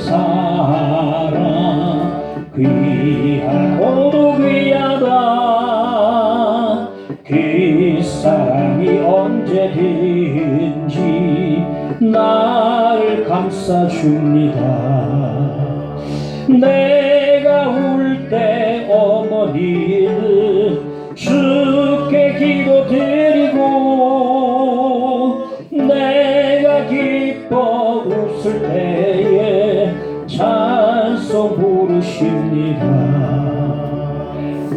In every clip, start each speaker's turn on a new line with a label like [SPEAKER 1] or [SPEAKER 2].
[SPEAKER 1] 사랑 귀하고도 귀하다. 그 사랑이 언제든지 나를 감싸줍니다. 내가 울 때 어머니는 주께 기도드리고, 내가 기뻐 웃을 때에 찬송 부르십니다.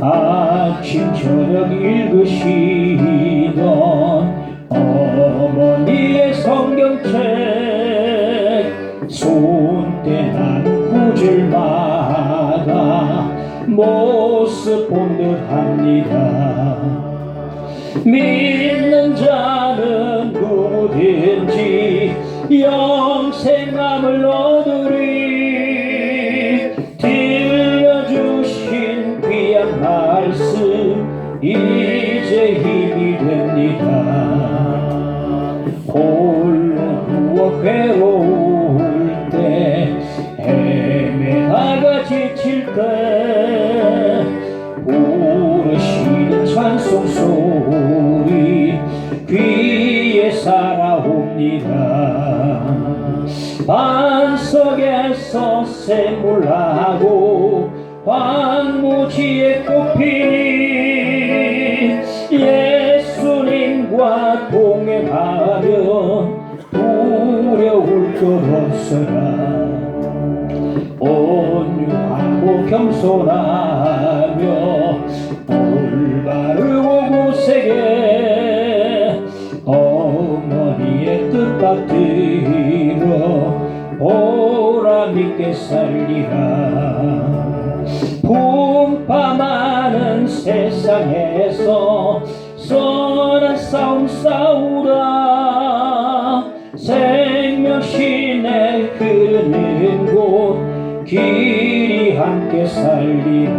[SPEAKER 1] 아침 저녁 읽으시던 어머니의 성경책 손떼난 구절마다 모습 본 듯합니다. 믿는 자는 누구든지 영생함을 얻으리. 들려주신 귀한 말씀 이제 힘이 됩니다. 홀로 누워 괴로울 때, 헤매다가 지칠 때 부르시는 찬송 소리 귀에 살아옵니다. 반석에서 샘물나고 황무지에 꽃피니 예수님과 동행하면 두려울 것 없어라. 온유하고 겸손하며 올바르고 굳세게 어머니의 뜻받들어 보람있게 살리라. 풍파 많은 세상에서 선한 싸움 싸우라. 생명신의 흐르는 곳 길이 함께 살리라.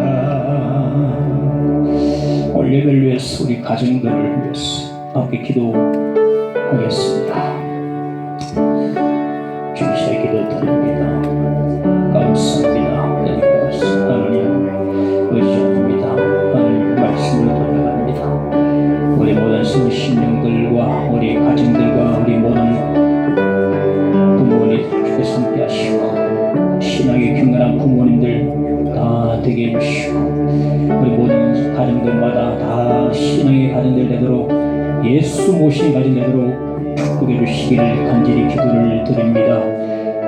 [SPEAKER 1] 오늘 예배를 위해서, 우리 가정들을 위해서 함께 기도하겠습니다. 주님의 기도 드립니다. 감사합니다. 하나님 의지합니다. 하나님 말씀을 돌아갑니다. 우리 모든 신령들과 우리 가정들과 우리 모든 부모님 주께서 함께 하시고, 신앙이 경건한 부모님들 다 되게 해주시고, 우리 모든 가정들마다 다 신앙의 가정들 되도록, 예수 모신 가정 되도록 축복해 주시기를 간절히 기도를 드립니다.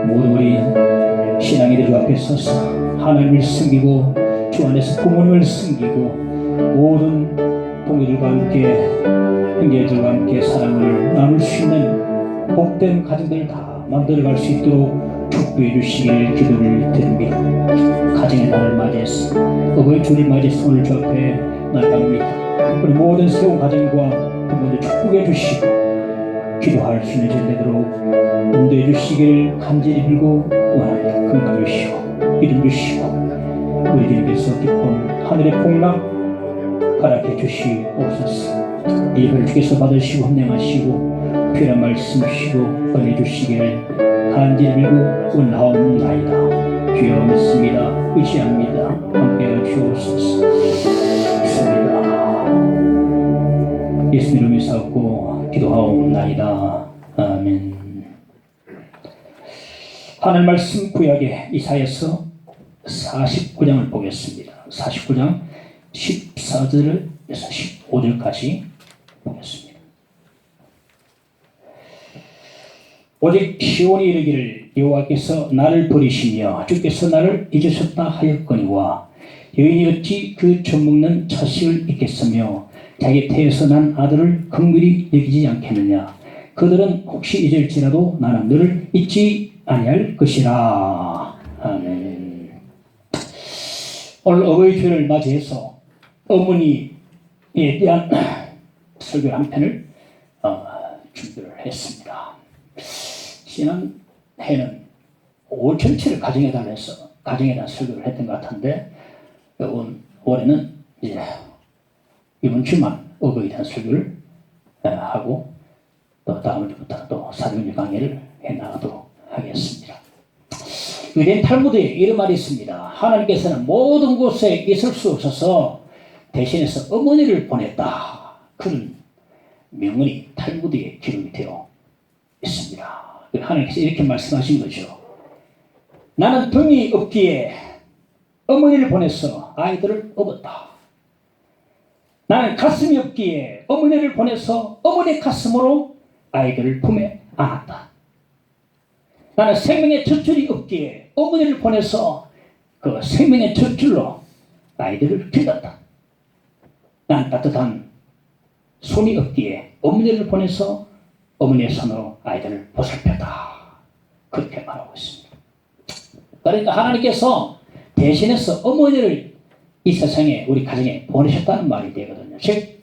[SPEAKER 1] 모두 우리 신앙의 주 앞에 서서 하나님을 섬기고 주 안에서 부모님을 섬기고 모든 동료들과 함께 형제들과 함께 사랑을 나눌 수 있는 복된 가정들을 다 만들어갈 수 있도록 축복해 주시길 기도를 드립니다. 가정의 날을 맞이해서 어버이 주님 맞이해서 오늘 주 앞에 나갑니다. 우리 모든 새로운 가정과 부모들 축복해 주시고 기도할 수 있는 제대로 인도해 주시길 간절히 빌고 원합니다. 건강 주시고 믿음 주시고 우리 주님께서 깊은 하늘의 복락 허락해 주시옵소서. 예배를 주께서 받으시고 헌행하시고 필요한 말씀 주시고 은혜 주시길 간절히 빌고 원하옵나이다. 주여 믿습니다. 의지합니다. 함께하여 주옵소서. 믿습니다. 예수 이름에 사옵고 기도하옵나이다. 아멘. 하늘 말씀 구약의 이사야서 49장을 보겠습니다. 49장 14절에서 15절까지 보겠습니다. 오직 시온이 이르기를 여호와께서 나를 버리시며 주께서 나를 잊으셨다 하였거니와 여인이 어찌 그 젖먹는 자식을 잊겠으며 자기 태에서 난 아들을 긍휼히 여기지 않겠느냐. 그들은 혹시 잊을지라도 나는 너를 잊지 아니할 것이라. 아멘. 오늘 어버이 주일을 맞이해서 어머니에 대한 설교 한 편을 준비를 했습니다. 지난 해는 5월 전체를 가정에 달해서 가정에 대한 설교를 했던 것 같은데 이번 올해는 이제 이번 주만 어버이에 대한 설교를 하고 또 다음 주부터 또 사도행전 강의를 해나가도록 하겠습니다. 유대인 탈무드에 이런 말이 있습니다. 하나님께서는 모든 곳에 있을 수 없어서 대신해서 어머니를 보냈다. 그런 명언이 탈무드에 기록이 되어 있습니다. 하나님께서 이렇게 말씀하신 거죠. 나는 등이 없기에 어머니를 보내서 아이들을 업었다. 나는 가슴이 없기에 어머니를 보내서 어머니의 가슴으로 아이들을 품에 안았다. 나는 생명의 젖줄이 없기에 어머니를 보내서 그 생명의 젖줄로 아이들을 길렀다. 나는 따뜻한 손이 없기에 어머니를 보내서 어머니의 손으로 아이들을 보살폈다. 그렇게 말하고 있습니다. 그러니까 하나님께서 대신해서 어머니를 이 세상에 우리 가정에 보내셨다는 말이 되거든요. 즉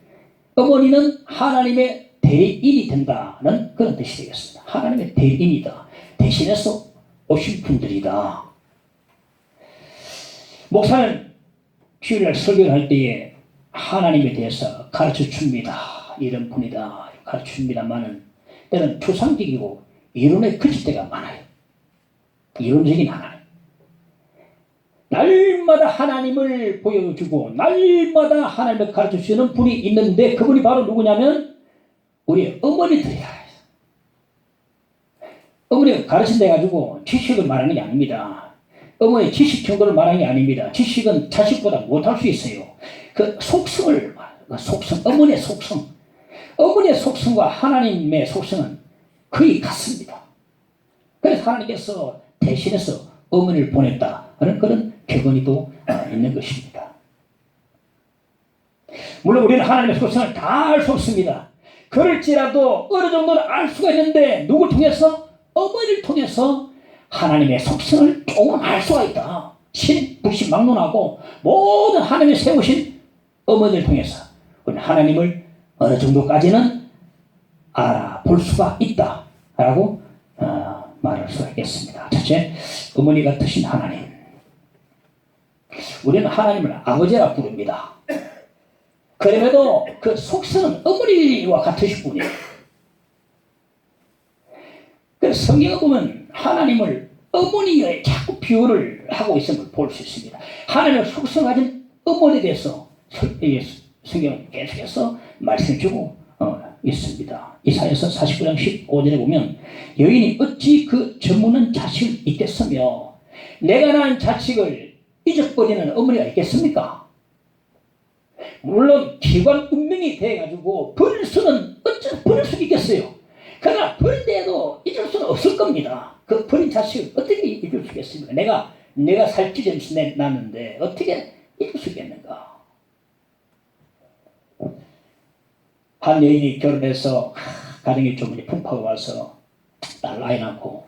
[SPEAKER 1] 어머니는 하나님의 대리인이 된다는 그런 뜻이 되겠습니다. 하나님의 대리인이다. 대신해서 오신 분들이다. 목사는 주일날 설교를 할 때에 하나님에 대해서 가르쳐 줍니다. 이런 분이다. 가르쳐 줍니다만은 때는 추상적이고 이론에 그칠 때가 많아요. 이론적인 하나님. 날마다 하나님을 보여주고 날마다 하나님을 가르쳐주시는 분이 있는데 그분이 바로 누구냐면 우리 어머니들이야. 어머니가 가르친다 해가지고 지식을 말하는 게 아닙니다. 어머니 지식 정도를 말하는 게 아닙니다. 지식은 자식보다 못할 수 있어요. 그 속성을 그 속성, 어머니의 속성. 어머니의 속성과 하나님의 속성은 거의 같습니다. 그래서 하나님께서 대신해서 어머니를 보냈다는 그런 격언이도 있는 것입니다. 물론 우리는 하나님의 속성을 다 알 수 없습니다. 그럴지라도 어느 정도는 알 수가 있는데 누굴 통해서? 어머니를 통해서 하나님의 속성을 조금 알 수가 있다. 신, 불신 막론하고 모든 하나님이 세우신 어머니를 통해서 우리는 하나님을 어느 정도까지는 알아볼 수가 있다라고 말할 수가 있겠습니다. 첫째, 어머니 같으신 하나님. 우리는 하나님을 아버지라 부릅니다. 그럼에도 그 속성은 어머니와 같으신 분이에요. 그래서 성경에 보면 하나님을 어머니에 자꾸 비유를 하고 있음을 볼 수 있습니다. 하나님의 속성 가진 어머니에 대해서 성경은 계속해서 말씀해주고 있습니다. 이사야서 49장 15절에 보면 여인이 어찌 그 저무는 자식을 잊겠으며 내가 낳은 자식을 잊어버리는 어머니가 있겠습니까? 물론 기관 운명이 돼가지고 버릴 수는 어찌 버릴 수 있겠어요. 그러나 버릴 때에도 잊을 수는 없을 겁니다. 그 버린 자식을 어떻게 잊을 수 있겠습니까? 내가 살찌 점수 났는데 어떻게 잊을 수 있겠는가? 한 여인이 결혼해서 가정이 좀 풍파가 와서 딸 아이 낳고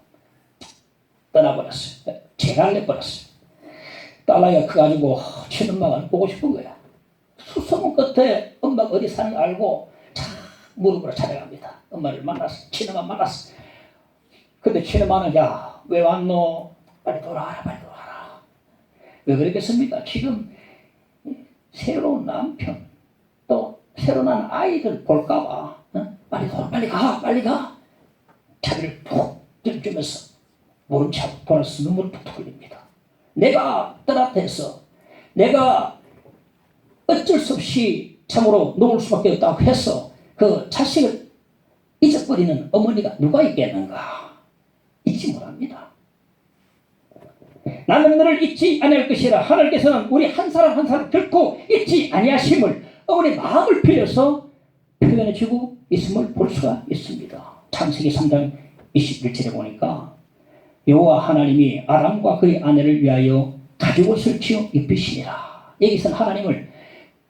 [SPEAKER 1] 떠나버렸어요. 제갈 내버렸어요. 딸 아이가 커가지고 친엄마가 보고 싶은 거야. 수소문 끝에 엄마가 어디 사는 거 알고 무릎으로 찾아갑니다. 엄마를 만났어. 친엄마 만났어. 근데 친엄마는 야, 왜 왔노? 빨리 돌아와라, 빨리 돌아와라. 왜 그랬겠습니까? 지금 새로운 남편 또 새로 난 아이들 볼까봐 빨리 돌아, 빨리 가, 빨리 가. 자기를 푹 들주면서 모른 척 돌아서 눈물을 푹 흘립니다. 내가 떠나서 내가 어쩔 수 없이 참으로 놓을 수밖에 없다고 해서 그 자식을 잊어버리는 어머니가 누가 있겠는가? 잊지 못합니다. 나는 너를 잊지 아니할 것이라. 하나님께서는 우리 한 사람 한 사람 결코 잊지 아니하심을 어머니 마음을 빌려서 표현해주고 있음을 볼 수가 있습니다. 창세기 3장 21절에 보니까 여호와 하나님이 아람과 그의 아내를 위하여 가죽옷을 지어 입히시니라. 여기서는 하나님을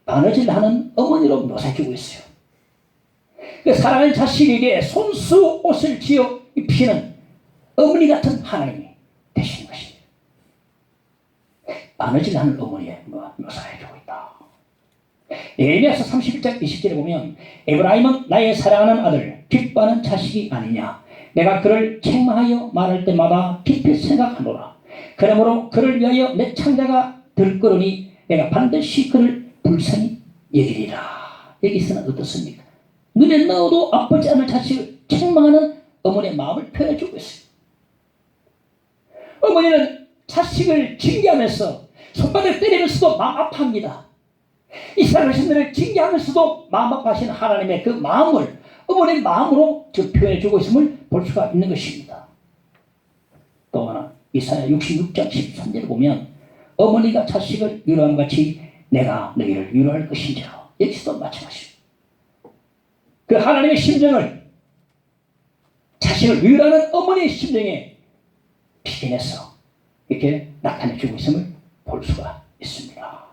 [SPEAKER 1] 바느질하는 어머니로 묘사해주고 있어요. 사랑하는 자식에게 손수 옷을 지어 입히는 어머니 같은 하나님이 되시는 것입니다. 바느질하는 어머니에 묘사해주고 있다. 예레미야서 31장 20절에 보면 에브라임은 나의 사랑하는 아들 기뻐하는 자식이 아니냐. 내가 그를 책망하여 말할 때마다 깊이 생각하노라. 그러므로 그를 위하여 내 창자가 들끓으니 내가 반드시 그를 불쌍히 여기리라. 여기서는 어떻습니까? 눈에 넣어도 아프지 않을 자식을 책망하는 어머니의 마음을 표현해주고 있어요. 어머니는 자식을 징계하면서 손바닥 때리면서도 마음 아파합니다. 이스라엘 백성들을 징계하면서도 마음 아파하시는 하나님의 그 마음을 어머니의 마음으로 표현해주고 있음을 볼 수가 있는 것입니다. 또 하나 이사야 66장 13절을 보면 어머니가 자식을 위로함 같이 내가 너희를 위로할 것인지라. 여기서도 마찬가지입니다. 그 하나님의 심정을 자식을 위로하는 어머니의 심정에 피해내서 이렇게 나타내주고 있음을 볼 수가 있습니다.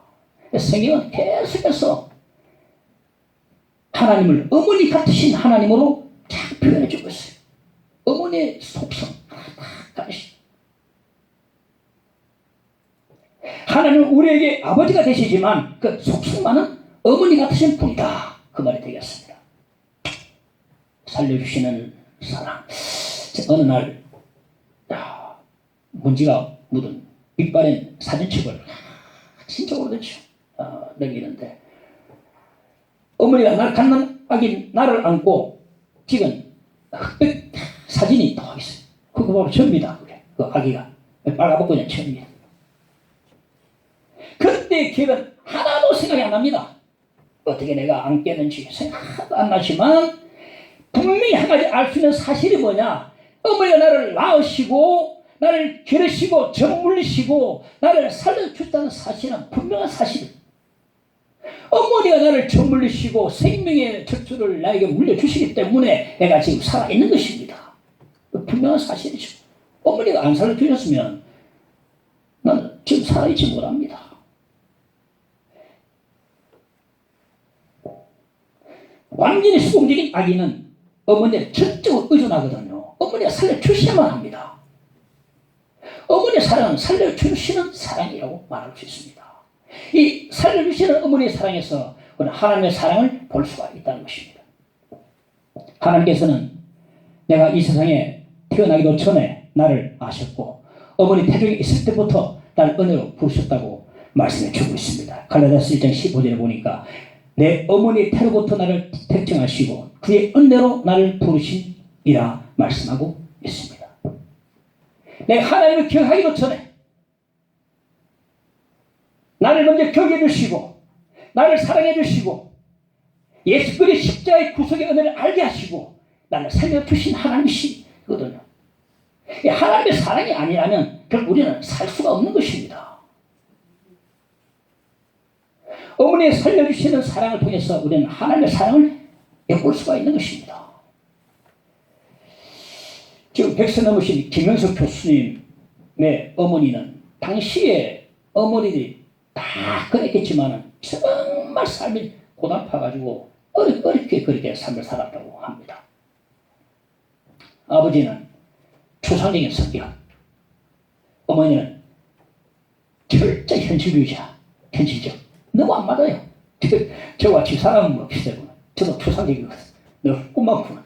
[SPEAKER 1] 성경은 계속해서 하나님을 어머니 같으신 하나님으로 잘 표현해주고 있어요. 어머니의 속성 하나님은 우리에게 아버지가 되시지만 그 속성만은 어머니 같으신 분이다. 그 말이 되겠습니다. 살려주시는 사랑. 어느 날 먼지가 묻은 빛바랜 사진첩을 진짜 오래됐죠. 넘기는데 어머니가 날 갖는 아기 나를 안고 찍은 흑백 사진이 또 있어요. 그거 바로 저입니다. 그 아기가 빨갛고 그냥 저입니다. 그때의 기억은 하나도 생각이 안 납니다. 어떻게 내가 안겠는지 생각도 안 나지만 분명히 한 가지 알 수 있는 사실이 뭐냐, 어머니가 나를 낳으시고 나를 기르시고 젖물리시고 나를 살려주셨다는 사실은 분명한 사실입니다. 어머니가 나를 젖물리시고 생명의 젖줄을 나에게 물려주시기 때문에 내가 지금 살아있는 것입니다. 분명한 사실이죠. 어머니가 안 살려주셨으면 나는 지금 살아있지 못합니다. 완전히 수동적인 아기는 어머니를 전적으로 의존하거든요. 어머니가 살려주셔야만 합니다. 어머니의 사랑은 살려주시는 사랑이라고 말할 수 있습니다. 이 살려주시는 어머니의 사랑에서 우리는 하나님의 사랑을 볼 수가 있다는 것입니다. 하나님께서는 내가 이 세상에 태어나기도 전에 나를 아셨고 어머니 태중에 있을 때부터 나를 은혜로 부르셨다고 말씀해 주고 있습니다. 갈라디아서 1장 15절에 보니까 내 어머니 태로부터 나를 택정하시고 그의 은혜로 나를 부르시니라 말씀하고 있습니다. 내가 하나님을 기억하기도 전에 나를 먼저 기억해 주시고 나를 사랑해 주시고 예수 그리스도의 십자가의 구속의 은혜를 알게 하시고 나를 살려주신 하나님이시거든요. 하나님의 사랑이 아니라면 결국 우리는 살 수가 없는 것입니다. 어머니의 살려주시는 사랑을 통해서 우리는 하나님의 사랑을 엿볼 수가 있는 것입니다. 지금 100세 넘으신 김영석 교수님의 어머니는 당시에 어머니들이 다 그랬겠지만 정말 삶이 고달파가지고 어렵게 그렇게 삶을 살았다고 합니다. 아버지는 추상적인 성격, 어머니는 철저히 현실주의자, 현실적. 너무 안 맞아요. 저와 집사람은 뭐 비슷하구나. 저도 추상적이거든. 너 꿈만 꾸나.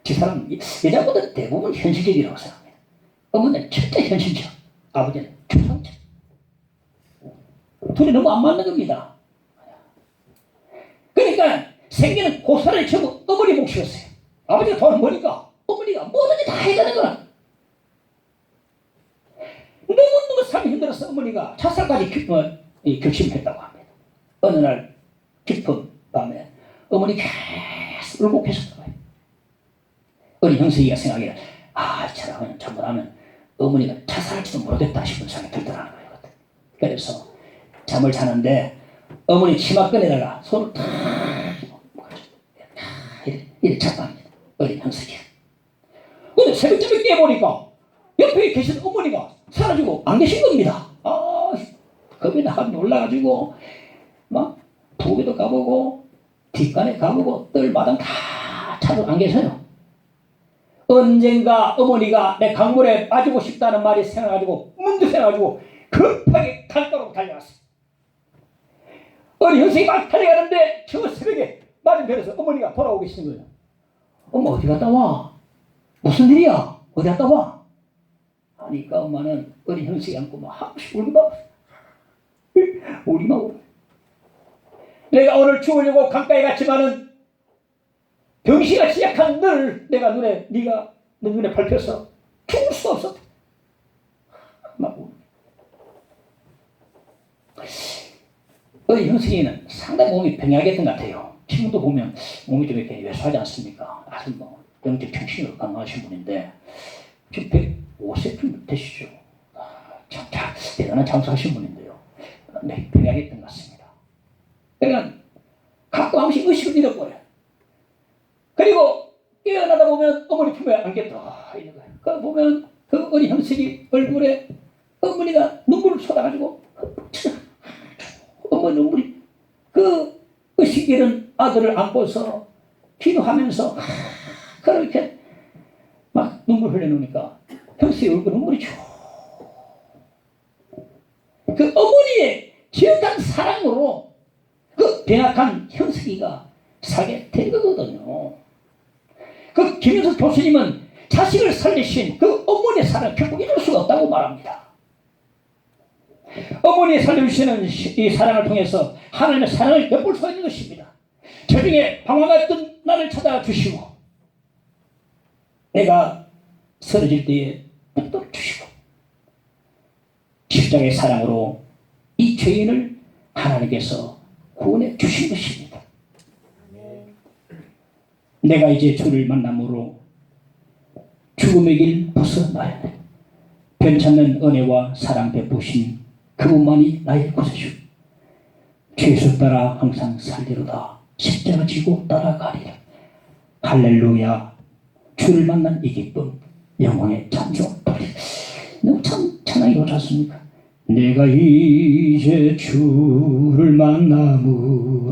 [SPEAKER 1] 집사람은 여자보다 대부분 현실적이라고 생각합니다. 어머니는 철저히 현실적, 아버지는 추상적. 둘이 너무 안 맞는 겁니다. 그러니까 생기는 고사를 전부 어머니 몫이었어요. 아버지가 돈을 버니까 어머니가 뭐든지 다 해야 되는 거라. 너무너무 삶이 힘들어서 어머니가 자살까지 결심했다고 합니다. 어느 날 깊은 밤에 어머니 계속 울고 계셨다고 해요. 어린 형수이가 생각하기를 저라면 잘못하면 어머니가 자살할지도 모르겠다 싶은 생각이 들더라는 거예요. 그래서 잠을 자는데 어머니 치마끈에다가 손을 탁 이렇게 잡아합니다. 어린 형수이가. 근데 새벽쯤에 깨보니까 옆에 계신 어머니가 사라지고 안 계신 겁니다. 겁이 나가 놀라가지고 막 부엌에도 가보고 뒷간에 가보고 뜰마당 다 찾아도 안 계세요. 언젠가 어머니가 내 강물에 빠지고 싶다는 말이 생각해가지고 문득 생각해가지고 급하게 강가로 달려갔어요. 어린 형수이 막 달려가는데 저 새벽에 맞은편에서 어머니가 돌아오고 계시는 거예요. 엄마 어디 갔다 와? 무슨 일이야? 어디 갔다 와? 하니까 엄마는 어린 형수이 안고 막 한없이 우리만 울어. 내가 오늘 죽으려고 강가에 갔지만은 병시같이 약한 너를 내가 네가 내 눈에 밟혀서 죽을 수가 없었다. 어린 형수이는 상당히 몸이 병약했던 것 같아요. 지금도 보면 몸이 좀 이렇게 왜소하지 않습니까? 아주 뭐 영적 정신으로 강하신 분인데 지금 105세쯤 되시죠. 참 대단한 장사하신 분인데요. 네, 병약했던 것 같습니다. 그러니까 가끔 한 번씩 의식을 잃어버려요. 그리고 깨어나다 보면 어머니 품에 안겼다 있는 거예요. 그 보면 그 어린 형식이 얼굴에 어머니가 눈물을 쏟아가지고 어머니 눈물이 그 의식 잃은 아들을 안고서 기도하면서 그렇게 막 눈물 흘려놓으니까 형식의 얼굴 눈물이 쭉 그 어머니의 지역한 사랑으로 그 병약한 형식이가 살게 된 거거든요. 그 김윤석 교수님은 자식을 살리신 그 어머니의 사랑을 결국 잊을 수가 없다고 말합니다. 어머니의 살려주시는 이 사랑을 통해서 하나님의 사랑을 엿볼 수가 있는 것입니다. 저중에 방황했던 나를 찾아주시고 내가 쓰러질 때에 붙들어 주시고 십자가의 사랑으로 이 죄인을 하나님께서 구원해 주신 것입니다. 내가 이제 주를 만남으로 죽음의 길 벗어나야 돼. 변찮는 은혜와 사랑 베푸신 그분만이 나의 구세주. 죄수 따라 항상 살리로다. 십자가 지고 따라가리라. 할렐루야. 주를 만난 이 기쁨 영광의 찬송 돌리. 너무 참 찬양이 좋지 않습니까? 내가 이제 주를 만남으로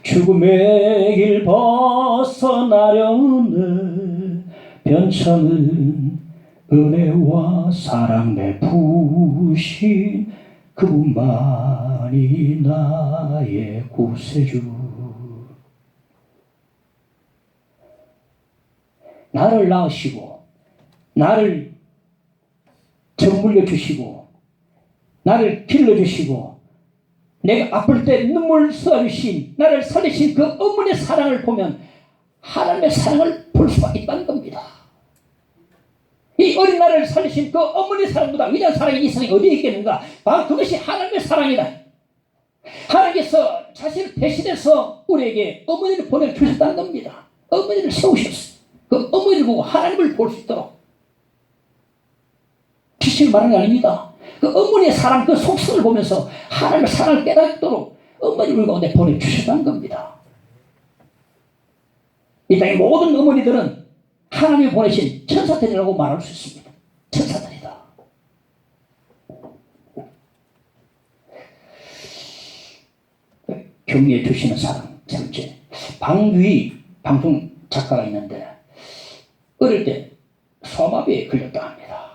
[SPEAKER 1] 죽음의 길 벗어나려네. 변찮은 은혜와 사랑 베푸신 그분만이 나의 구세주. 나를 낳으시고 나를 정물려 주시고 나를 길러주시고 내가 아플 때 눈물 쏟아주신 나를 살리신 그 어머니의 사랑을 보면 하나님의 사랑을 볼 수가 있다는 겁니다. 이 어린 나를 살리신 그 어머니의 사랑보다 위대한 사랑이 이 세상에 어디에 있겠는가? 바로 그것이 하나님의 사랑이다. 하나님께서 자신을 대신해서 우리에게 어머니를 보내주셨다는 겁니다. 어머니를 세우셨어요. 그 어머니를 보고 하나님을 볼 수 있도록. 귀신을 말하는 게 아닙니다. 그 어머니의 사랑, 그 속성을 보면서 하나님의 사랑을 깨닫도록 어머니를 우리 가운데 보내주셨다는 겁니다. 이 땅의 모든 어머니들은 하나님이 보내신 천사들이라고 말할 수 있습니다. 천사들이다. 격려해 주시는 사람. 세 번째, 방귀 방송 작가가 있는데 어릴 때 소아마비에 걸렸다 합니다.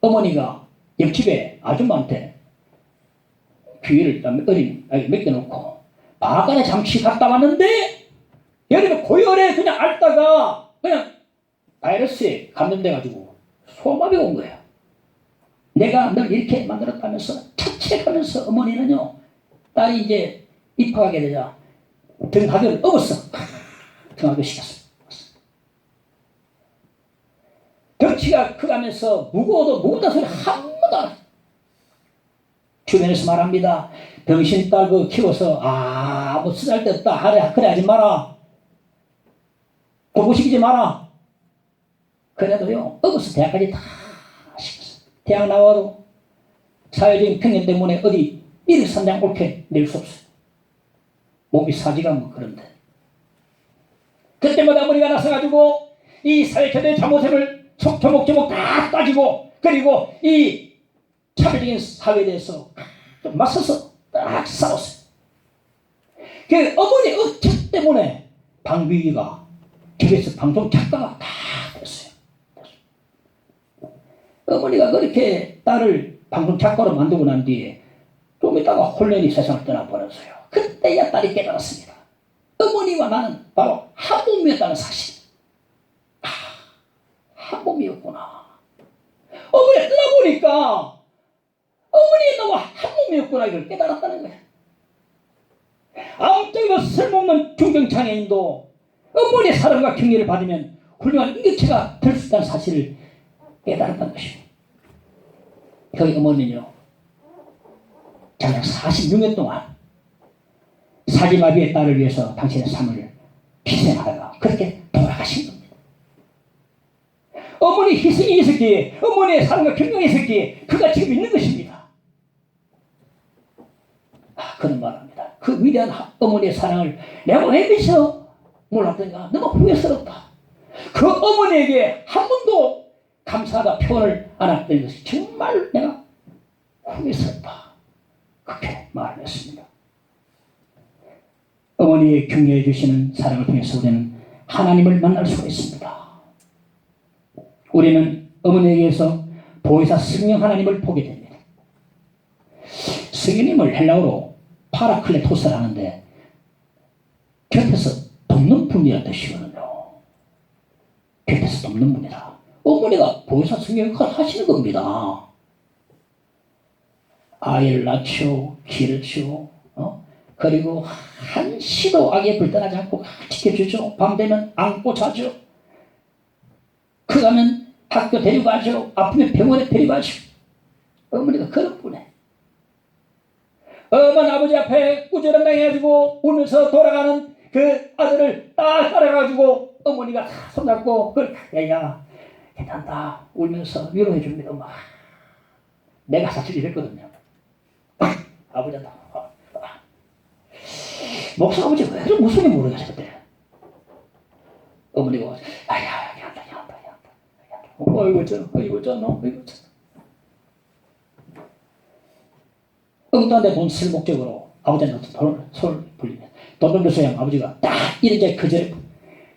[SPEAKER 1] 어머니가 옆집에 아줌마한테 귀를 어린 아기 맡겨놓고 방앗간에 잠시 갔다 왔는데 여름에 고열에 그냥 앓다가 그냥 바이러스에 감염돼가지고 소아마비가 온 거예요. 내가 널 이렇게 만들었다면서 자책하면서 어머니는요, 딸이 이제 입학하게 되자 등하교를 업었어. 등하교 시켰어. 덩치가 커가면서 무거우다 소리 한 번도 안 해. 주변에서 말합니다. 병신 딸 그 키워서 아무 쓰잘데없다. 그래 하지 마라. 공부시키지 마라. 그래도요, 업어서 대학까지 다 시켰어. 대학 나와도 사회적인 편견 때문에 어디 일선장 옳게 낼 수 없어요. 몸이 사지가 뭐 그런데. 그때마다 어머니가 나서가지고 이 사회적인 잘못을 조목조목 다 따지고 그리고 이 차별적인 사회에 대해서 좀 맞서서 딱 싸웠어요. 그 어머니 억측 때문에 방귀가 TBS 방송 작가가 다 됐어요. 어머니가 그렇게 딸을 방송 작가로 만들고 난 뒤에 좀 있다가 홀연히 세상을 떠나버렸어요. 그때야 딸이 깨달았습니다. 어머니와 나는 바로 한 몸이었다는 사실. 한 몸이었구나. 어머니가 떠나보니까 어머니 나와 한 몸이었구나 이걸 깨달았다는 거예요. 아무짝에도 쓸모없는 중경장애인도 어머니의 사랑과 격려를 받으면 훌륭한 인격체가 될 수 있다는 사실을 깨달았다는 것입니다. 저희 어머니는요, 작년 46년 동안 사지마비의 딸을 위해서 당신의 삶을 희생하다가 그렇게 돌아가신 겁니다. 어머니 희생이 있었기에, 어머니의 사랑과 경영이 있었기에 그가 지금 있는 것입니다. 그런 말합니다. 그 위대한 어머니의 사랑을 내가 왜 미쳐 몰랐던가, 너무 후회스럽다. 그 어머니에게 한 번도 감사하다 표현을 안 했던 것이 정말 내가 후회스럽다. 그렇게 말을 했습니다. 어머니의 격려해 주시는 사랑을 통해서 우리는 하나님을 만날 수가 있습니다. 우리는 어머니에게서 보혜사 성령 하나님을 보게 됩니다. 성령님을 헬라어로 파라클레토스를 하는데 곁에서 돕는 분이라 뜻이거든요. 곁에서 돕는 분이다. 어머니가 보혜사 성령 역할을 하시는 겁니다. 아이를 낳죠, 기르죠, 그리고 한시도 아기의 불 떠나지 않고 지켜주죠. 밤 되면 안고 자죠. 그가면 학교 데리고 가죠. 아프면 병원에 데리고 가죠. 어머니가 그런 분에 어머니 아버지 앞에 꾸지런당해가지고 울면서 돌아가는 그 아들을 딱 따라가지고 어머니가 손잡고 야야 괜찮다 울면서 위로해 줍니다. 엄마. 내가 사실 이랬거든요. 아버지한테 목사 아버지 왜 이렇게 무슨 일 모르겠어 그때. 어머니가 아야 괜찮다 어이구 저 엉뚱한데 돈 쓸 목적으로 아버지한테 손을 불리면 돈 좀 주세요. 아버지가 딱 이렇게 그저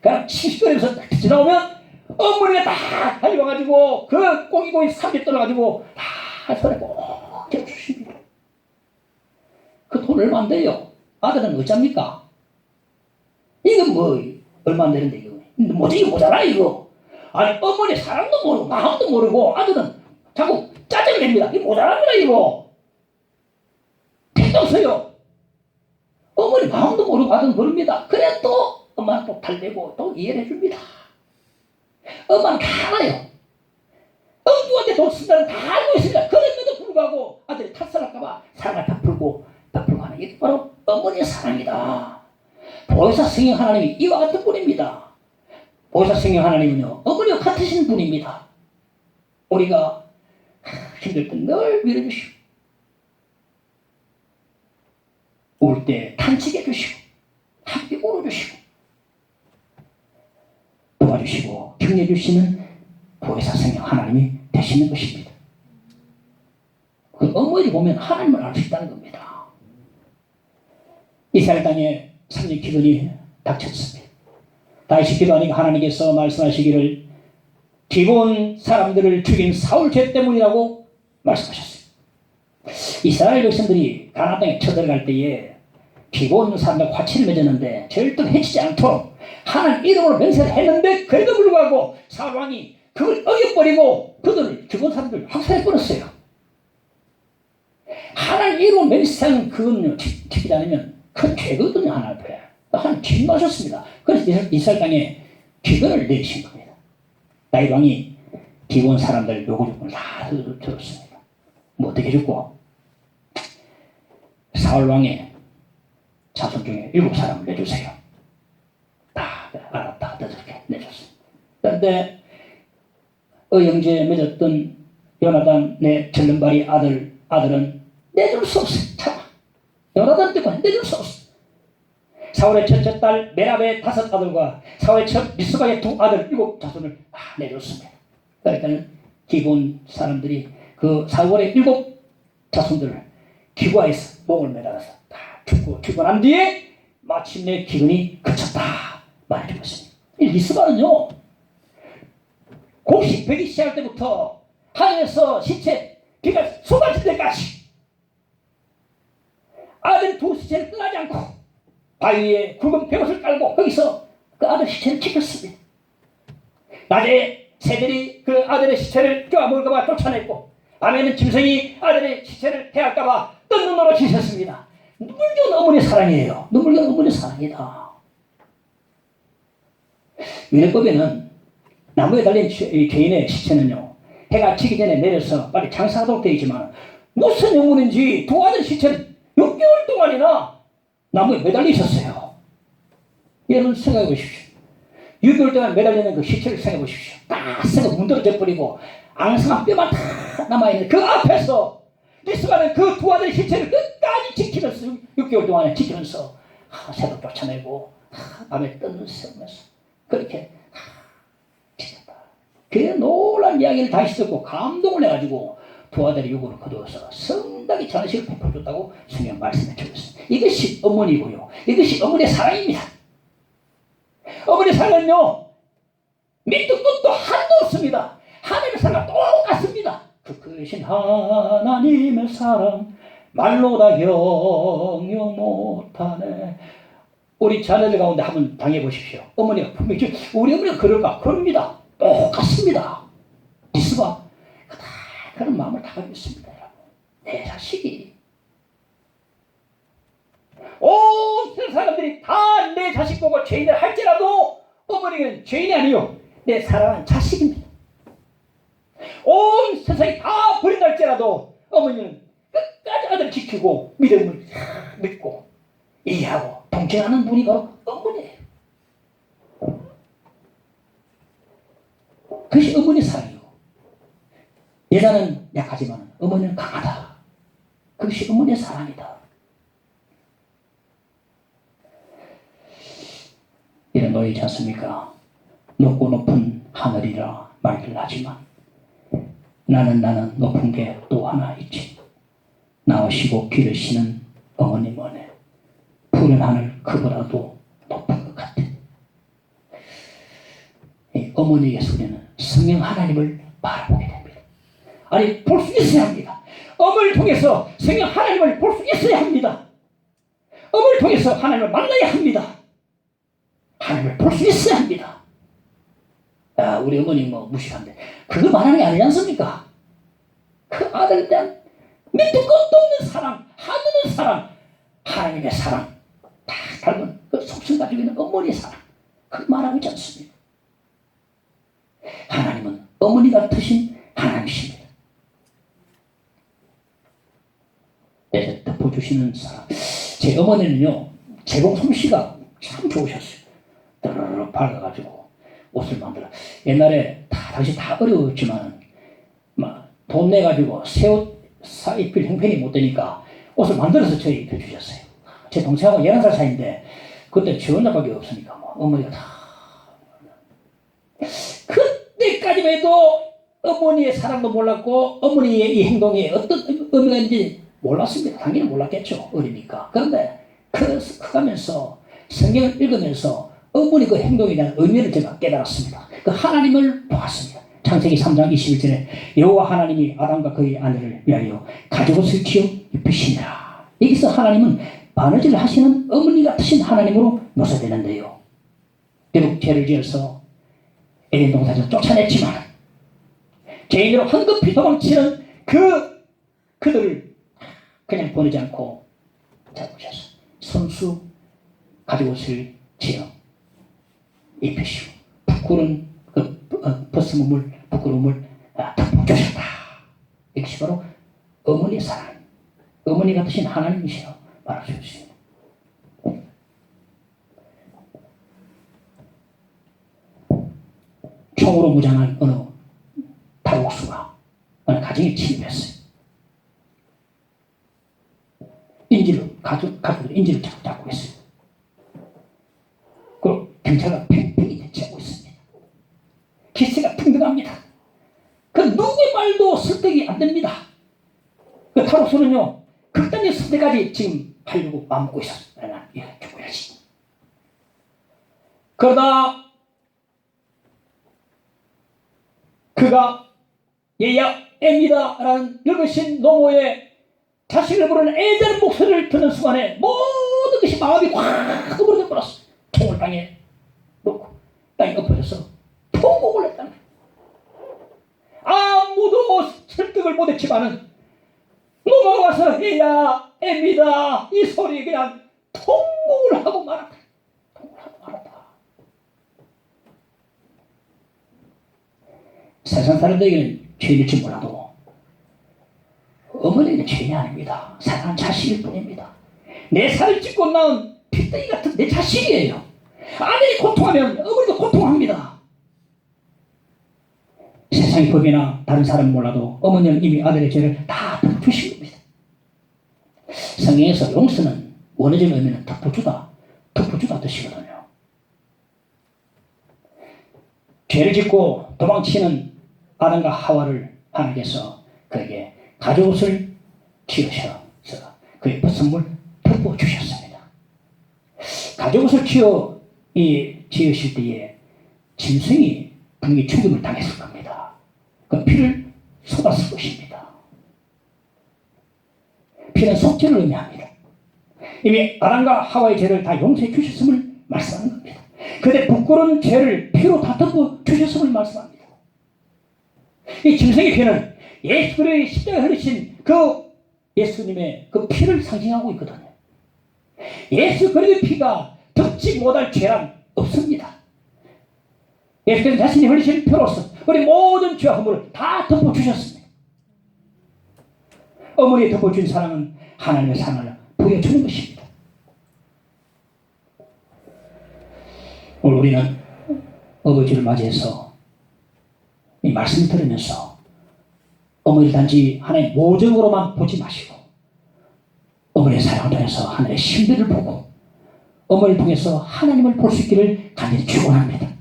[SPEAKER 1] 그냥 70거리에서 지나오면 어머니가 딱 달려와가지고 그 고기 삼겹 떨어가지고 다 손에 꼭 쥐어주십니다. 그 돈 얼마 안 돼요. 아들은 어쩝니까? 이건 뭐 얼마 안 되는데 이거 뭐지 이거 모자라 이거. 아니 어머니 사랑도 모르고 마음도 모르고 아들은 자꾸 짜증을 냅니다. 이거 모자랍니다 이거. 택도 없어요. 어머니 마음도 모르고 아들은 모릅니다. 그래 또 엄마는 또 달래고 또 이해를 해줍니다. 엄마는 다 알아요. 엉뚱한데 돈 쓴다는 다 알고 있습니다. 그런데도 불구하고 아들이 탓살할까봐 사랑을 다 풀고 하는 게 바로 어머니의 사랑이다. 보혜사 성령 하나님이 이와 같은 분입니다. 보혜사 성령 하나님은요 어머니와 같으신 분입니다. 우리가 힘들 때 늘 밀어주시고 울 때 탄식해 주시고 함께 울어주시고 도와주시고 격려해 주시는 보혜사 성령 하나님이 되시는 것입니다. 그 어머니를 보면 하나님을 알 수 있다는 겁니다. 이스라엘 땅에 3년 기근이 닥쳤습니다. 다시 기도하니까 하나님께서 말씀하시기를 기본 사람들을 죽인 사울 죄 때문이라고 말씀하셨어요. 이스라엘 백성들이 가나안 땅에 쳐들어갈 때에 기본 사람들 화치를 맺었는데 절대 해치지 않도록 하나님 이름으로 맹세를 했는데 그래도 불구하고 사울 왕이 그걸 어겨버리고 그들을 기본 사람들 학살해버렸어요. 하나님 이름으로 맹세하는 그건 지키지 않으면 큰 죄거든요. 하나님 앞에. 하나님 진노하셨습니다. 그래서 이스라엘 땅에 기근을 내리신 겁니다. 다윗 왕이 기본 사람들 요구조건을 다 들었습니다. 뭐 어떻게 해줬고 사울 왕의 자손 중에 7사람을 내주세요. 다 알았다. 그렇게 내줬습니다. 그런데 의형제에 맺었던 요나단의 절름발이 아들은 내줄 수 없어요. 참. 요나단 때문에 내줄 수 없어요. 사울의 첫째 딸 메랍의 5 아들과 사울의 첫 미스바의 2 아들 7 자손을 내줬습니다. 그러니까 기본 사람들이 그 사울의 7 자손들을 기과에서 목을 매달아서 다 죽고 난 뒤에 마침내 기근이 그쳤다 말해주고 있습니다. 이 미스바는요 곡식 베기 시작할 때부터 하늘에서 시체 비가 쏟아질 때까지 아들 2 시체를 떠나지 않고 바위에 굵은 벼옷을 깔고 거기서 그 아들 시체를 지켰습니다. 낮에 새들이 그 아들의 시체를 껴먹을까봐 쫓아냈고 밤에는 짐승이 아들의 시체를 해할까봐 뜬 눈으로 지켰습니다. 눈물겨운 어머니의 사랑이에요. 눈물겨운 어머니의 사랑이다. 율법에는 나무에 달린 죄인의 시체는요 해가 지기 전에 내려서 빨리 장사하도록 되어 있지만 무슨 영문인지 2 아들 시체를 6개월 동안이나 나무에 매달려 있었어요. 여러분 생각해 보십시오. 6개월 동안 매달리는 그 시체를 생각해 보십시오. 다 썩어 문드러져 버리고 앙상한 뼈만 다 남아있는 그 앞에서 리스가는 그 두 아들의 시체를 끝까지 지키면서 6개월 동안에 지키면서 새벽 쫓아내고 밤에 뜬 세우면서 그렇게 지켰다. 그 놀란 이야기를 다시 듣고 감동을 해가지고 두 아들의 유고를 거두어서 성당에 잔식을 베풀어줬다고 성경 말씀해 주고 있습니다. 이것이 어머니고요. 이것이 어머니의 사랑입니다. 어머니의 사랑은요, 밑도 끝도 한도 없습니다. 하나님의 사랑과 똑같습니다. 그 크신 하나님의 사랑 말로 다 경유 못하네. 우리 자녀들 가운데 한번 당해 보십시오. 어머니가 분명히 우리 어머니가 그럴까? 그럽니다. 똑같습니다. 리스가 그런 마음을 다 가지고 있습니다. 여러분. 내 자식이 온 세상 사람들이 다 내 자식 보고 죄인을 할지라도 어머니는 죄인이 아니요, 내 사랑하는 자식입니다. 온 세상이 다 버린다 할지라도 어머니는 끝까지 아들을 지키고 믿음을 믿고 이해하고 동정하는 분이 바로 어머니예요. 그것이 어머니 사랑이고, 여자는 약하지만 어머니는 강하다. 그것이 어머니의 사랑이다. 이런 노예이지 않습니까? 높고 높은 하늘이라 말들 하지만 나는 높은 게 또 하나 있지. 나오시고 기르시는 어머님 은혜, 푸른 하늘 그보다도 높은 것 같아. 이 어머니에게서 우리는 성령 하나님을 바라보게 됩니다. 아니, 볼 수 있어야 합니다. 어머니를 통해서 성령 하나님을 볼 수 있어야 합니다. 어머니를 통해서 하나님을 만나야 합니다. 하나님을 볼 수 있어야 합니다. 야, 우리 어머니 뭐 무식한데 그거 말하는 게 아니지 않습니까? 그 아들에 대한 밑도 끝도 없는 사랑, 하늘의 사랑, 하나님의 사랑 다 닮은 그 속성 가지고 있는 어머니의 사랑, 그거 말하고 있지 않습니까? 하나님은 어머니 같으신 하나님이십니다. 내 덮어주시는 사랑. 제 어머니는요, 재봉 솜씨가 참 좋으셨어요. 드르르 밝아가지고 옷을 만들어. 옛날에 당시 다 어려웠지만 막 돈 내가지고 새 옷 입힐 형편이 못 되니까 옷을 만들어서 저희 입혀주셨어요. 제 동생하고 11살 차이인데 그때 저 혼자밖에 없으니까 뭐 어머니가 다. 그때까지만 해도 어머니의 사랑도 몰랐고 어머니의 이 행동이 어떤 의미가 있는지 몰랐습니다. 당연히 몰랐겠죠, 어리니까. 그런데 커가면서 성경을 읽으면서 어머니 그 행동에 대한 의미를 제가 깨달았습니다. 그 하나님을 보았습니다. 창세기 3장 21절에 여호와 하나님이 아담과 그의 아내를 위하여 가죽옷을 지어 입히시니라. 여기서 하나님은 바느질을 하시는 어머니 같으신 하나님으로 묘사되는데요. 결국 죄를 지어서 에덴 동산에서 쫓아냈지만 죄인으로 황급히 도망치는 그들을 그냥 보내지 않고 잡으셔서 손수 가죽옷을 지어 입히시고 부끄러운 벗음을 부끄러움을 덮어주셨다. 이것이 바로 어머니의 사랑, 어머니 같으신 하나님이시여 말할 수 있습니다. 총으로 무장한 어느 탈옥수가 어느 가정에 침입했어요. 가족들이 인질을 잡고 있어요. 그리고 경찰과 팽팽히 대치하고 있습니다. 기세가 등등합니다. 그 누구의 말도 설득이 안 됩니다. 그 탈옥수는요, 극단적 선택까지 지금 하려고 마음먹고 있었어요. 난 이거 죽어야지. 그러다 그가 얘야 애미다라는 늙으신 노모의 자식을 부르는 애자는 목소리를 듣는 순간에 모든 것이 마음이 확 엎어져 버렸어. 총을 땅에 놓고 땅에 엎어져서 통곡을 했다는 거예요. 아무도 설득을 못했지만은 노모가 와서 얘야 애미다 이 소리에 그냥 통곡을 하고 말았다. 통곡을 하고 말았다. 세상 사람들에게는 죄일지 몰라도 어머니는 죄인이 아닙니다. 사랑하는 자식일 뿐입니다. 내 살을 찢고 낳은 핏덩이 같은 내 자식이에요. 아들이 고통하면 어머니도 고통합니다. 세상의 법이나 다른 사람은 몰라도 어머니는 이미 아들의 죄를 다 덮어주신 겁니다. 성경에서 용서는 원어적인 의미는 덮어주다 뜻이거든요. 죄를 짓고 도망치는 아담과 하와를 하나님께서 그에게 가죽옷을 지으셔서 그의 벗은물 덮어주셨습니다. 가죽옷을 지으실 때에 짐승이 분명히 죽음을 당했을 겁니다. 그 피를 쏟았을 것입니다. 피는 속죄를 의미합니다. 이미 아담과 하와의 죄를 다 용서해 주셨음을 말씀하는 겁니다. 그때 부끄러운 죄를 피로 다 덮어 주셨음을 말씀합니다. 이 짐승의 피는 예수 그리스도의 십자가에 흘리신 그 예수님의 그 피를 상징하고 있거든요. 예수 그리스도의 피가 덮지 못할 죄란 없습니다. 예수께서 자신이 흘리신 피로서 우리 모든 죄와 허물을 다 덮어주셨습니다. 어머니에 덮어준 사랑은 하나님의 사랑을 보여주는 것입니다. 오늘 우리는 아버지를 맞이해서 이 말씀을 들으면서 어머니를 단지 하나님의 모정으로만 보지 마시고 어머니의 사랑을 통해서 하나님의 신비를 보고 어머니를 통해서 하나님을 볼 수 있기를 간절히 축원합니다.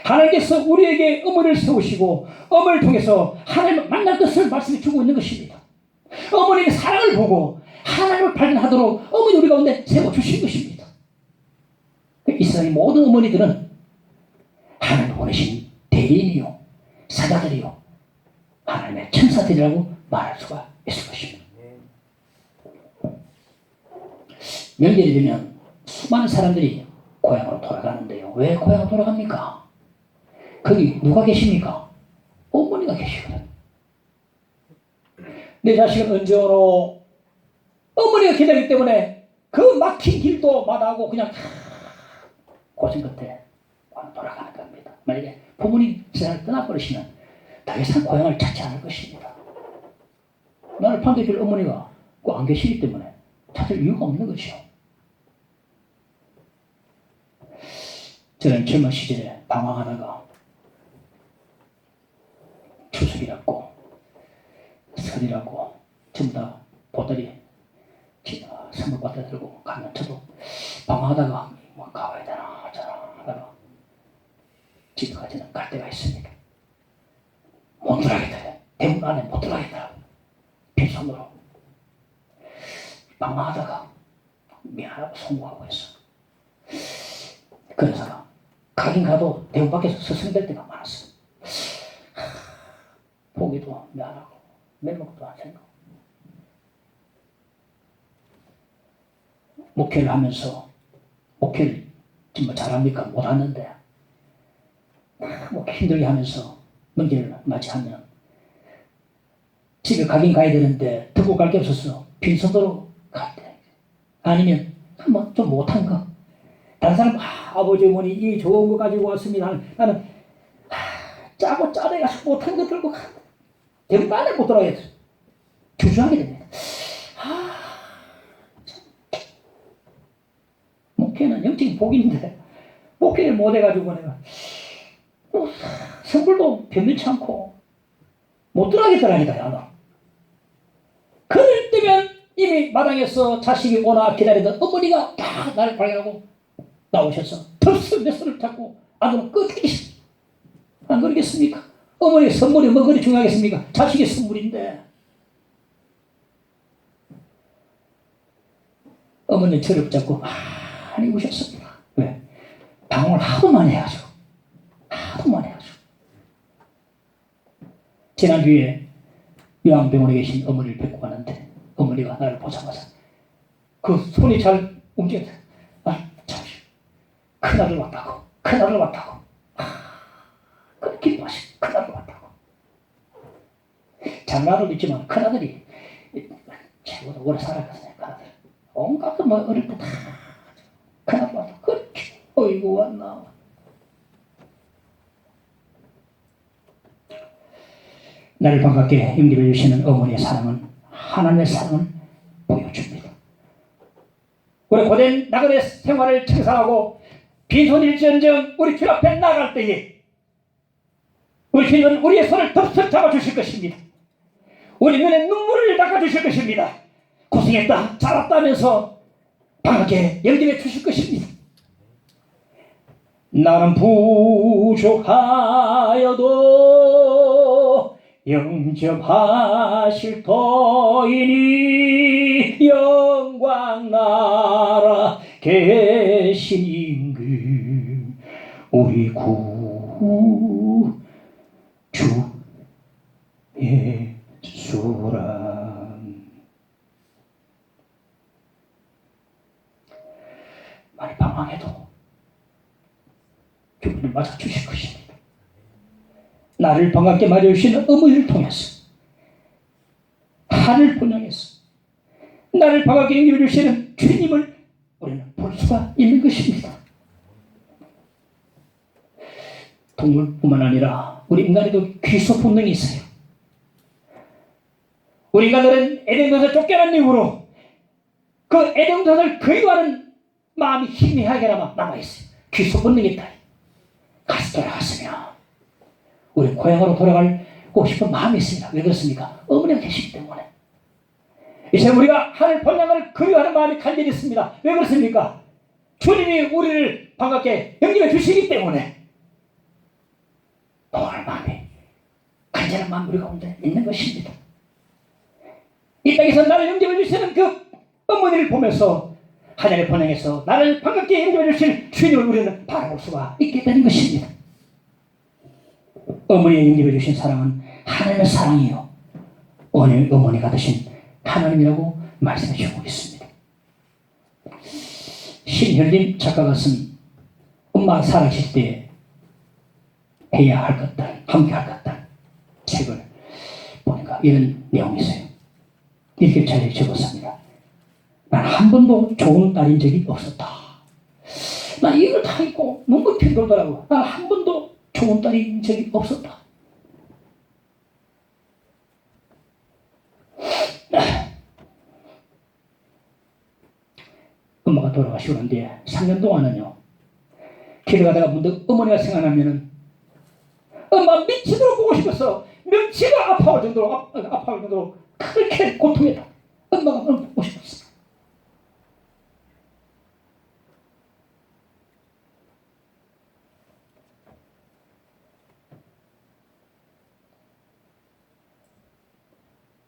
[SPEAKER 1] 하나님께서 우리에게 어머니를 세우시고 어머니를 통해서 하나님을 만날 것을 말씀해 주고 있는 것입니다. 어머니의 사랑을 보고 하나님을 발견하도록 어머니 우리 가운데 세워주신 것입니다. 이 세상의 모든 어머니들은 하나님 보내신 대리인이요 사자들이요 하나님의 천사들이라고 말할 수가 있을 것입니다. 명절이 되면 수많은 사람들이 고향으로 돌아가는데요. 왜 고향으로 돌아갑니까? 거기 누가 계십니까? 어머니가 계시거든. 내 자식은 언제 오노? 어머니가 기다리기 때문에 그 막힌 길도 마다하고 그냥 고생 끝에 돌아가는 겁니다. 만약에 부모님 세상을 떠나버리시면 더 이상 고향을 찾지 않을 것입니다. 나를 반겨줄 어머니가 꼭 안 계시기 때문에 찾을 이유가 없는 거죠. 저는 젊은 시절에 방황하다가 추석이라고 설이라고 전부 다 보따리 선물 보따리 들고 가면 저도 방황하다가 뭐 가봐야 되나 저나 하다가 집에까지는 갈 때가 있습니다. 못 들어가겠다. 대문 안에 못 들어가겠다. 빈손으로 방황하다가 미안하고 송구하고 있어. 그래서 가긴 가도 대문 밖에서 스승될 때가 많았어. 보기도 미안하고 면목도 안 생각. 목회를 하면서 목회를 정말 잘합니까? 못하는데 뭐 힘들게 하면서 명절을 맞이하면 집에 가긴 가야 되는데 듣고 갈 게 없어서 빈손으로 갈 때 아니면 뭐 좀 못한 거 다른 사람 아버지 어머니 이 좋은 거 가지고 왔습니다. 나는 짜고 짜내가지고 못한 거 들고 대부분 안에 못 들어가야 돼. 주저하게 됩니다. 목회는 영적인 복인데 목회를 못 해가지고 내가 선불도 변변치 않고 못 들어가겠더라니까 야. 그럴 때면 이미 마당에서 자식이 오나 기다리던 어머니가 딱 나를 발견하고 나오셔서 털썩 내 손을 잡고 아들은 끝까지 안 그러겠습니까? 어머니의 선물이 뭐 그리 중요하겠습니까? 자식의 선물인데. 어머니는 저를 붙잡고 많이 우셨습니다. 왜? 방황을 하도 많이 해가지고. 지난주에 요양병원에 계신 어머니를 뵙고 가는데 어머니가 나를 보자마자 그 손이 잘 움직여서 참 큰아들 왔다고 그렇게 기뻐하시 큰아들 왔다고. 장난을 있지만 큰아들이 최고로 오래 살아갔어요. 큰아들 온갖 뭐 어릴 때 다 큰아들 왔다고 그렇게 어이구 왔나. 나를 반갑게 힘들어 주시는 어머니의 사랑은 하나님의 사랑을 보여줍니다. 우리 고된 나그네 생활을 청산하고 빈손일지언정 우리 주 앞에 나갈 때에 우리 주님은 우리의 손을 덥석 잡아주실 것입니다. 우리 눈에 눈물을 닦아주실 것입니다. 고생했다 잘했다 하면서 반갑게 영접해 주실 것입니다. 나는 부족하여도 영접하실 터이니 영광 나라 계신 임금 우리 구 주 예수라. 많이 방황해도 주님을 맞아주실 것입니다. 나를 반갑게 맞아주시는 어머니를 통해서 하늘 본향에서 나를 반갑게 인도해 주시는 주님을 우리는 볼 수가 있는 것입니다. 동물뿐만 아니라 우리 인간에도 귀소 본능이 있어요. 우리 인간들은 에덴에서 쫓겨난 이후로 그 에덴을 그리워하는 마음이 희미하게 남아있어요. 귀소 본능이 있다. 다시 돌아갔으면 우리 고향으로 돌아가고 싶은 마음이 있습니다. 왜 그렇습니까? 어머니가 계시기 때문에. 이제 우리가 하늘 본향을 그리워하는 마음이 간절히 있습니다. 왜 그렇습니까? 주님이 우리를 반갑게 영접해 주시기 때문에 동할 마음이 간절한 마음이 우리 가운데 있는 것입니다. 이 땅에서 나를 영접해 주시는 그 어머니를 보면서 하늘의 본향에서 나를 반갑게 영접해 주실 주님을 우리는 바라볼 수가 있게 되는 것입니다. 어머니의 영접해 주신 사랑은 하나님의 사랑이요 어머니가 되신 하나님이라고 말씀해 주고 있습니다. 신현림 작가가 쓴 엄마 살아계실 때 해야 할 것들, 함께 할 것들 책을 보니까 이런 내용이 있어요. 이렇게 잘 적었습니다. 난 한 번도 좋은 딸인 적이 없었다. 난 이걸 다 읽고 눈물이 돌더라고. 난 한 번도 좋은 딸인 적이 없었다. 엄마가 돌아가시고 난 뒤에 3년 동안은요, 길을 가다가 문득 어머니가 생각나면은 엄마 미치도록 보고 싶어서 명치가 아파올 정도로 그렇게 고통했다. 엄마가 너무 보고 싶었어.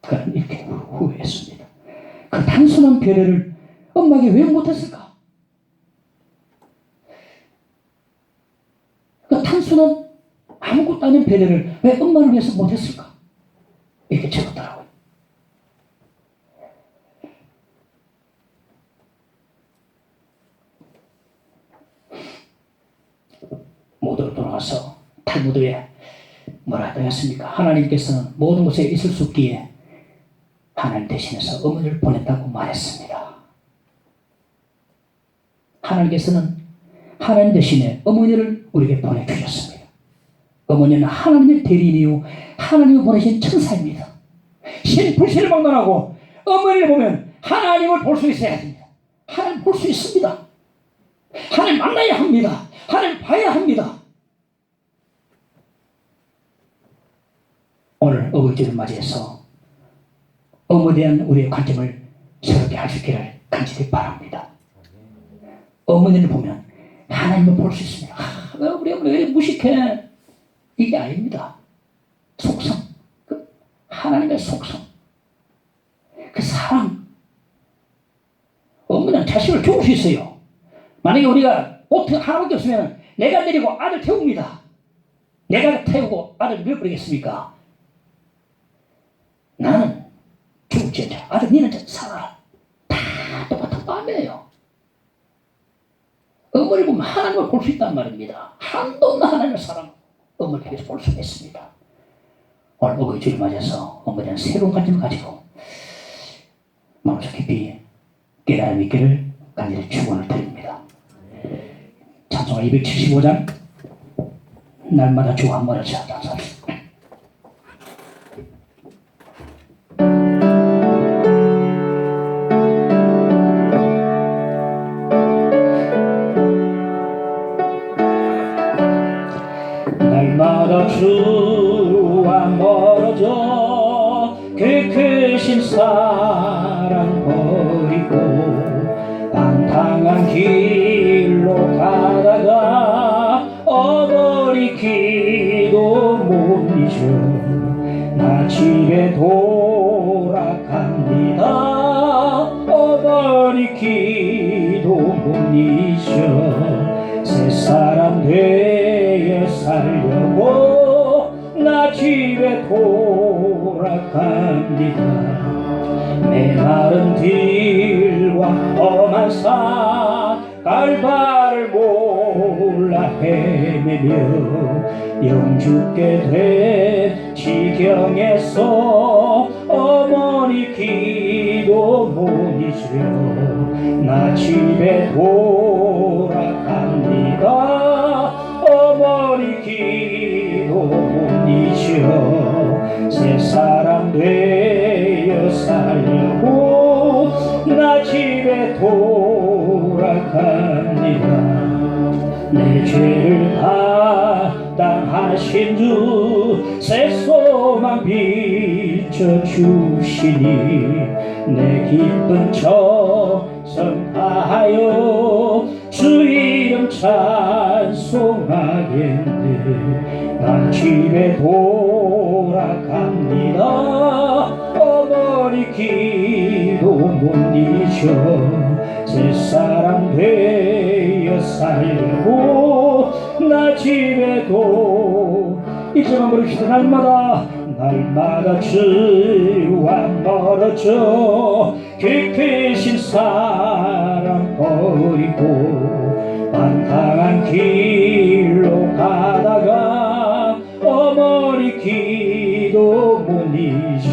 [SPEAKER 1] 그는 이렇게 후회했습니다. 그 단순한 배려를 엄마에게 왜 못했을까? 그 단순한 아무것도 아닌 배려를 왜 엄마를 위해서 못했을까? 이렇게 적었더라고요. 모두로 돌아가서 탈무드에 뭐라 하였습니까? 하나님께서는 모든 곳에 있을 수 없기에 하나님 대신해서 어머니를 보냈다고 말했습니다. 하나님께서는 하나님 대신에 어머니를 우리에게 보내주셨습니다. 어머니는 하나님의 대리인이요 하나님을 보내신 천사입니다. 신 불신을 막론하고 어머니를 보면 하나님을 볼 수 있어야 됩니다. 하나님 볼 수 있습니다. 하나님 만나야 합니다. 하나님 봐야 합니다. 오늘 어버이주를 맞이해서 어머니에 대한 우리의 관점을 새롭게 할 수 있기를 간절히 바랍니다. 어머니를 보면 하나님을 볼 수 있습니다. 왜 우리 어머니 왜 무식해? 이게 아닙니다. 속성, 그 하나님의 속성, 그 사랑. 어머니는 자식을 죽을 수 있어요. 만약에 우리가 옷 하나밖에 없으면 내가 내리고 아들 태웁니다. 내가 태우고 아들 밀어버리겠습니까? 나는 죽을지언정 아들 니는 살아라. 다 똑같은 마음이에요. 어머니를 보면 하나님을 볼 수 있단 말입니다. 한도 없는 하나님의 사랑 어머니를 위해서 볼 수 있습니다. 오늘 어버이 주를 맞아서 어머니는 새로운 관점을 가지고 마음속 깊이 깨달음 있기를 간절히 축원을 드립니다. 찬송가 275장 날마다 주 한 번을 찾아서 주와 멀어져 그 크신 사랑 버리고 방탕한 길로 가다가 어머니 기도 못 잊어 나 집에 돌아갑니다. 어머니 기도 못 잊어 새 사람 되어 살려고 나 집에 돌아갑니다. 메마른 들과 험한 산 갈바를 몰라 헤매며 영죽게 된 지경에서 어머니 기도 못 잊으려 나 집에 돌아갑니다. 어머니 기도 못 잊어 새 사람 되어 살려고 나 집에 돌아갑니다. 내 죄를 담당하신 주 새 소망 비춰주시니 내 기쁜 정성 다하여 주 이름 찬송하겠네. 난 집에 돌아갑니다. 어머니 기도 못 잊어 새 사람 되어 살고 나 집에 이제만 부르시던 날마다 주와 멀어져 그 크신 사랑 버리고 방탕한 길로 가다가 어머니 기도 못 잊어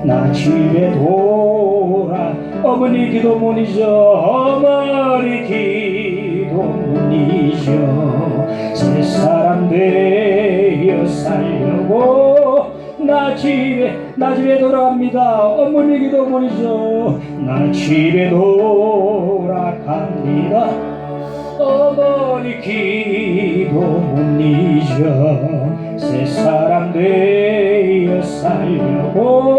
[SPEAKER 1] 나 집에 어머니 기도 못 잊어 어머니 기도 못 잊어 새 사람 되어 살려고 나 집에 돌아갑니다. 어머니 기도 못 잊어 나 집에 돌아갑니다. 어머니 기도 못 잊어 새 사람 되어 살려고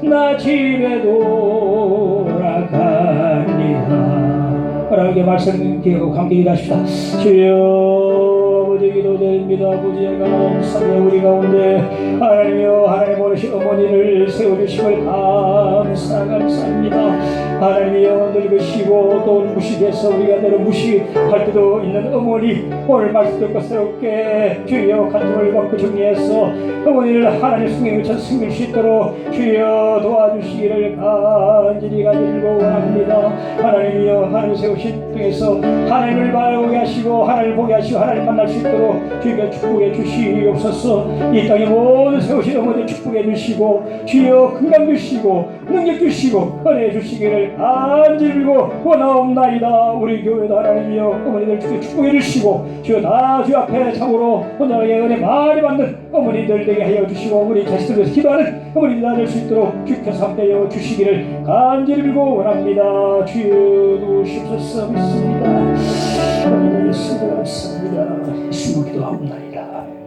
[SPEAKER 1] 나 집에 돌아갑니다. 하나님께 말씀 기억하고 함께 기도합시다. 주여 아버지 기도드립니다. 아버지의 감사합니다. 우리 가운데 하나님이여 하나님 오르신 어머니를 세워주심을 감사합니다. 하나님이여 늙으시고 또 무식해서 우리가 늘 무식할 때도 있는 어머니 오늘 말씀 듣고 새롭게 주여 간증을 받고 정리해서 어머니를 하나님 승리의 전 승리할 수 있도록 주여 도와주시기를 간절히 원합니다. 하나님이여 하나님 세우신 중에서 하나님을 바라보게 하시고 하나님을 보게 하시고 하나님 만날 수 있도록 주여 축복해 주시옵소서. 이 땅에 모든 세우신 어머니 축복해 주시고 주여 건강 주시고 능력 주시고 은혜 주시기를 간절히 원하옵나이다. 우리 교회도 하나님이여 어머니들 주여 축복해 주시고 주여 다 주 앞에 참으로 온전하게 은혜 많이 받는 어머니들 되게 하여 주시고 우리 자식들 위해서 기도하는 어머니들 될 수 있도록 주께서 함께하여 주시기를 간절히 원합니다. 주여 도우시옵소서. 믿습니다. 어머니를 쓰고 감사합니다. 예수님 기도하옵나이다.